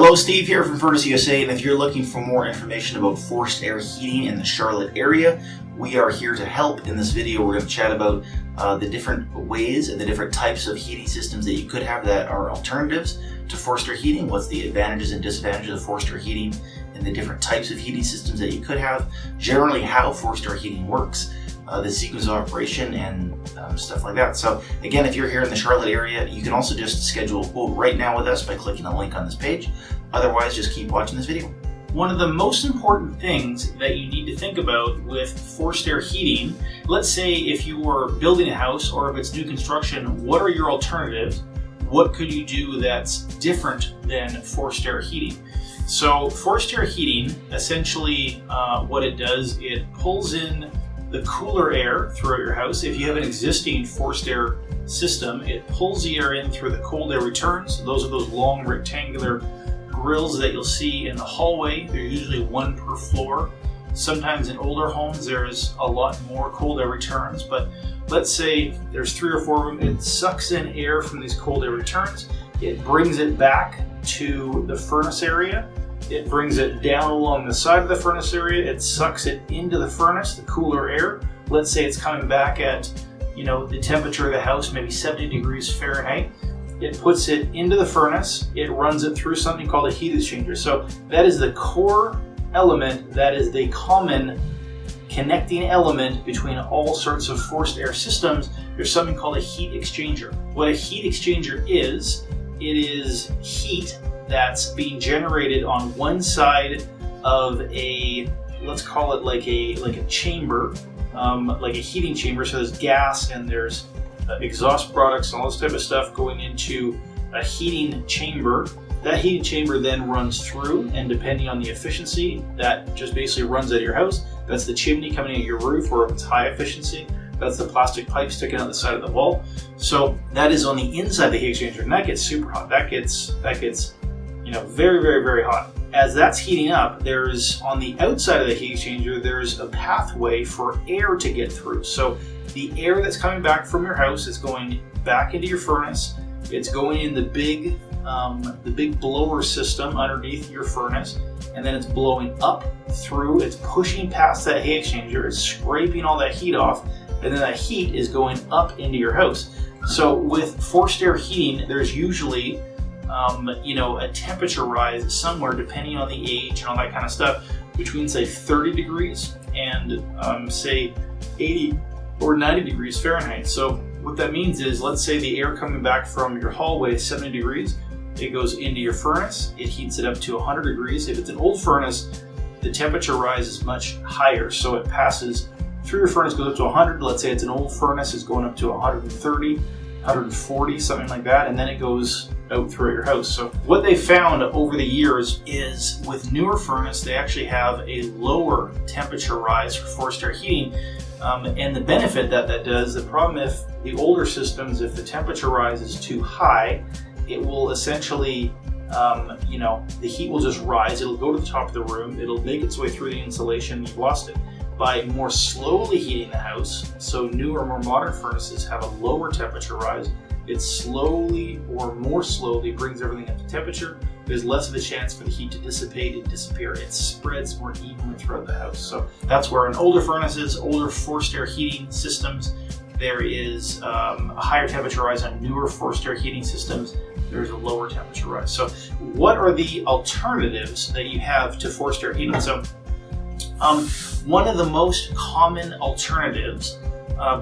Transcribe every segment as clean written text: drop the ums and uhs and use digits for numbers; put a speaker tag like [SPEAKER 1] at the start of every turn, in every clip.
[SPEAKER 1] Hello, Steve here from Furnace USA, and if you're looking for more information about forced air heating in the Charlotte area, we are here to help. In this video, we're going to chat about the different ways and the different types of heating systems that you could have that are alternatives to forced air heating. What's the advantages and disadvantages of forced air heating and the different types of heating systems that you could have, generally how forced air heating works, the sequence of operation, and stuff like that. So again, if you're here in the Charlotte area, you can also just schedule a quote right now with us by clicking the link on this page. Otherwise, just keep watching this video.
[SPEAKER 2] One of the most important things that you need to think about with forced air heating, let's say if you were building a house or if it's new construction, what are your alternatives? What could you do that's different than forced air heating? So forced air heating, essentially what it does, it pulls in the cooler air throughout your house. If you have an existing forced air system, it pulls the air in through the cold air returns. Those are those long rectangular grills that you'll see in the hallway. They're usually one per floor. Sometimes in older homes there's a lot more cold air returns, but let's say there's 3 or 4 of them. It sucks in air from these cold air returns. It brings it back to the furnace area. It brings it down along the side of the furnace area. It sucks it into the furnace, the cooler air. Let's say it's coming back at, the temperature of the house, maybe 70 degrees Fahrenheit. It puts it into the furnace. It runs it through something called a heat exchanger. So that is the core element. That is the common connecting element between all sorts of forced air systems. There's something called a heat exchanger. What a heat exchanger is, it is heat that's being generated on one side of a, let's call it like a chamber, like a heating chamber. So there's gas and there's exhaust products and all this type of stuff going into a heating chamber. That heating chamber then runs through, and depending on the efficiency, that just basically runs out of your house. That's the chimney coming out of your roof, or if it's high efficiency, that's the plastic pipe sticking out the side of the wall. So that is on the inside of the heat exchanger, and that gets super hot. That gets very, very, very hot. As that's heating up, there's on the outside of the heat exchanger, there's a pathway for air to get through. So the air that's coming back from your house is going back into your furnace. It's going in the big blower system underneath your furnace, and then it's blowing up through. It's pushing past that heat exchanger. It's scraping all that heat off, and then that heat is going up into your house. So with forced air heating, there's usually a temperature rise somewhere, depending on the age and all that kind of stuff, between say 30 degrees and say 80 or 90 degrees Fahrenheit. So what that means is, let's say the air coming back from your hallway is 70 degrees, it goes into your furnace, it heats it up to 100 degrees. If it's an old furnace, the temperature rise is much higher, so it passes through your furnace, goes up to 100. Let's say it's an old furnace, is going up to 130, 140, something like that, and then it goes out through your house. So what they found over the years is with newer furnace, they actually have a lower temperature rise for forced air heating. And the benefit that does, the problem if the older systems, if the temperature rise is too high, it will essentially, the heat will just rise. It'll go to the top of the room. It'll make its way through the insulation. You've lost it. By more slowly heating the house, so newer, more modern furnaces have a lower temperature rise. It slowly or more slowly brings everything up to temperature. There's less of a chance for the heat to dissipate and disappear. It spreads more evenly throughout the house. So that's where in older furnaces, older forced air heating systems, there is a higher temperature rise. On newer forced air heating systems, there's a lower temperature rise. So what are the alternatives that you have to forced air heating? So one of the most common alternatives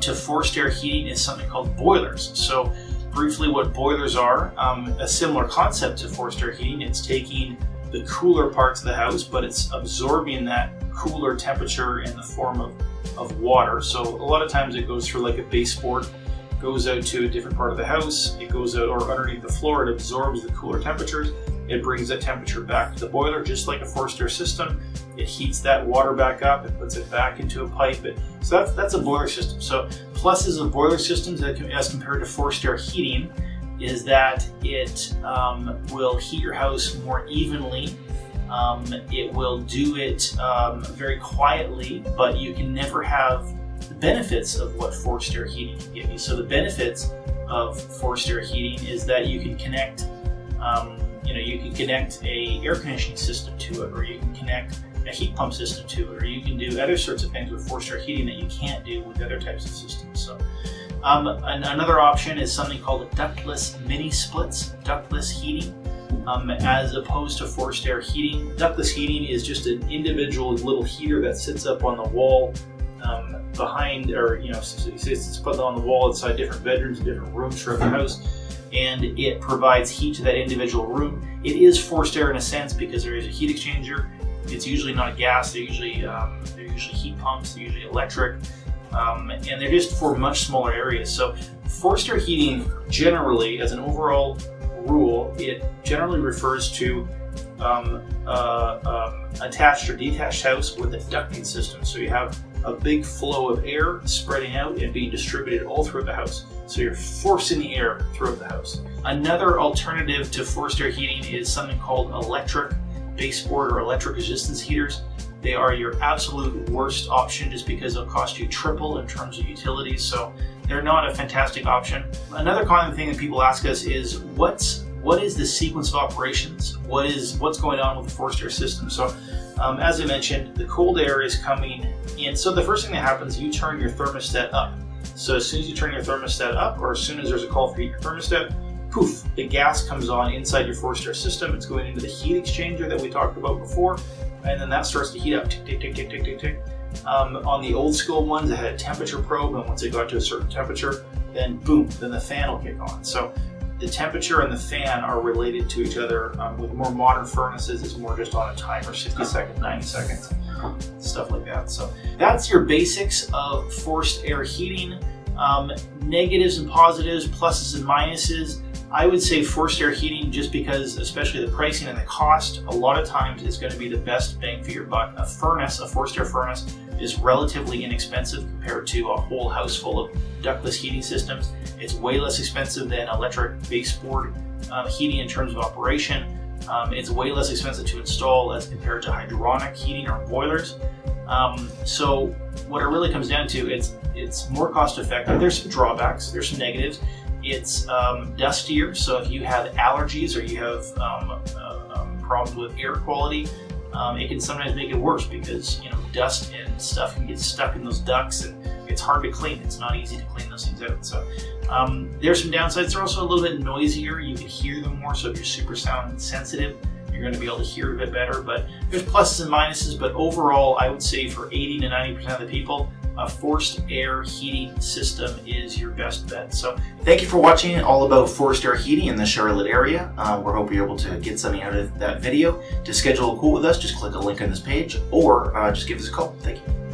[SPEAKER 2] to forced air heating is something called boilers. So briefly, what boilers are, a similar concept to forced air heating. It's taking the cooler parts of the house, but it's absorbing that cooler temperature in the form of water. So a lot of times it goes through like a baseboard, goes out to a different part of the house, it goes out or underneath the floor, it absorbs the cooler temperatures, it brings that temperature back to the boiler, just like a forced air system. It heats that water back up, it puts it back into a pipe. So that's a boiler system. So pluses of boiler systems as compared to forced air heating is that it will heat your house more evenly. It will do it very quietly, but you can never have the benefits of what forced air heating can give you. So the benefits of forced air heating is that you can connect You can connect a air conditioning system to it, or you can connect a heat pump system to it, or you can do other sorts of things with forced air heating that you can't do with other types of systems. So another option is something called ductless mini splits, ductless heating. As opposed to forced air heating. Ductless heating is just an individual little heater that sits up on the wall behind, or it's put on the wall inside different bedrooms and different rooms throughout the house, and it provides heat to that individual room. It is forced air in a sense because there is a heat exchanger. It's usually not gas. They're usually heat pumps. They're usually electric, and they're just for much smaller areas. So forced air heating generally, as an overall rule, it generally refers to attached or detached house with a ducting system. So you have a big flow of air spreading out and being distributed all throughout the house. So you're forcing the air throughout the house. Another alternative to forced air heating is something called electric baseboard or electric resistance heaters. They are your absolute worst option just because they'll cost you triple in terms of utilities. So they're not a fantastic option. Another common thing that people ask us is what is the sequence of operations? What's going on with the forced air system? So as I mentioned, the cold air is coming in. So the first thing that happens, you turn your thermostat up. So as soon as you turn your thermostat up, or as soon as there's a call for heat your thermostat, poof, the gas comes on inside your forced air system. It's going into the heat exchanger that we talked about before, and then that starts to heat up, tick, tick, tick, tick, tick, tick, tick. On the old school ones, it had a temperature probe, and once it got to a certain temperature, then boom, then the fan will kick on. So the temperature and the fan are related to each other. With more modern furnaces, it's more just on a timer, 60 seconds, 90 seconds, stuff like that. So that's your basics of forced air heating. Negatives and positives, pluses and minuses. I would say forced air heating, just because, especially the pricing and the cost, a lot of times is going to be the best bang for your buck. A forced air furnace, is relatively inexpensive compared to a whole house full of ductless heating systems. It's way less expensive than electric baseboard heating in terms of operation. It's way less expensive to install as compared to hydronic heating or boilers. So what it really comes down to, it's more cost effective. There's some drawbacks, there's some negatives. It's dustier, so if you have allergies or you have problems with air quality, it can sometimes make it worse because dust and stuff can get stuck in those ducts and it's hard to clean. It's not easy to clean those things out. So there's some downsides. They're also a little bit noisier. You can hear them more, so if you're super sound sensitive, you're going to be able to hear a bit better. But there's pluses and minuses, but overall I would say for 80 to 90% of the people, a forced air heating system is your best bet. So
[SPEAKER 1] thank you for watching all about forced air heating in the Charlotte area. We hope you're able to get something out of that video. To schedule a call with us, just click a link on this page or just give us a call. Thank you.